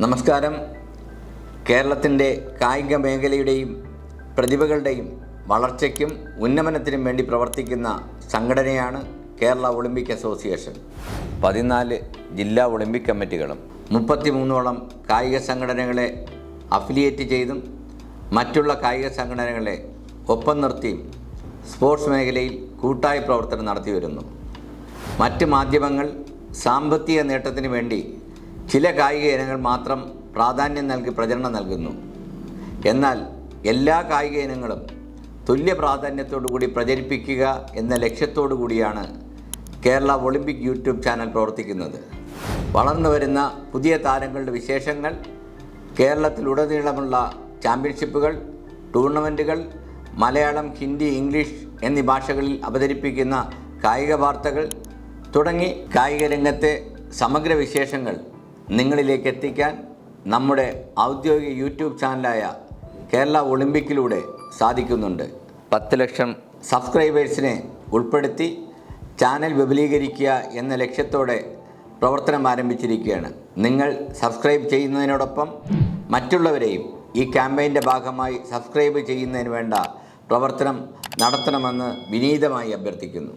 നമസ്കാരം. കേരളത്തിൻ്റെ കായിക മേഖലയുടെയും പ്രതിഭകളുടെയും വളർച്ചയ്ക്കും ഉന്നമനത്തിനും വേണ്ടി പ്രവർത്തിക്കുന്ന സംഘടനയാണ് കേരള ഒളിമ്പിക് അസോസിയേഷൻ. 14 ജില്ലാ ഒളിമ്പിക് കമ്മിറ്റികളും 33ഓളം കായിക സംഘടനകളെ അഫിലിയേറ്റ് ചെയ്തും മറ്റുള്ള കായിക സംഘടനകളെ ഒപ്പം നിർത്തിയും സ്പോർട്സ് മേഖലയിൽ കൂട്ടായ പ്രവർത്തനം നടത്തി വരുന്നു. മറ്റ് മാധ്യമങ്ങൾ സാമ്പത്തിക നേട്ടത്തിന് വേണ്ടി ചില കായിക ഇനങ്ങൾ മാത്രം പ്രാധാന്യം നൽകി പ്രചരണം നൽകുന്നു. എന്നാൽ എല്ലാ കായിക ഇനങ്ങളും തുല്യ പ്രാധാന്യത്തോടുകൂടി പ്രചരിപ്പിക്കുക എന്ന ലക്ഷ്യത്തോടു കൂടിയാണ് കേരള ഒളിമ്പിക് യൂട്യൂബ് ചാനൽ പ്രവർത്തിക്കുന്നത്. വളർന്നു വരുന്ന പുതിയ താരങ്ങളുടെ വിശേഷങ്ങൾ, കേരളത്തിലുടനീളമുള്ള ചാമ്പ്യൻഷിപ്പുകൾ, ടൂർണമെൻറ്റുകൾ, മലയാളം, ഹിന്ദി, ഇംഗ്ലീഷ് എന്നീ ഭാഷകളിൽ അവതരിപ്പിക്കുന്ന കായിക വാർത്തകൾ തുടങ്ങി കായിക രംഗത്തെ സമഗ്ര വിശേഷങ്ങൾ നിങ്ങളിലേക്ക് എത്തിക്കാൻ നമ്മുടെ ഔദ്യോഗിക യൂട്യൂബ് ചാനലായ കേരള ഒളിമ്പിക്കിലൂടെ സാധിക്കുന്നുണ്ട്. 10 ലക്ഷം സബ്സ്ക്രൈബേഴ്സിനെ ഉൾപ്പെടുത്തി ചാനൽ വിപുലീകരിക്കുക എന്ന ലക്ഷ്യത്തോടെ പ്രവർത്തനം ആരംഭിച്ചിരിക്കുകയാണ്. നിങ്ങൾ സബ്സ്ക്രൈബ് ചെയ്യുന്നതിനോടൊപ്പം മറ്റുള്ളവരെയും ഈ ക്യാമ്പയിൻ്റെ ഭാഗമായി സബ്സ്ക്രൈബ് ചെയ്യുന്നതിന് വേണ്ട പ്രവർത്തനം നടത്തണമെന്ന് വിനീതമായി അഭ്യർത്ഥിക്കുന്നു.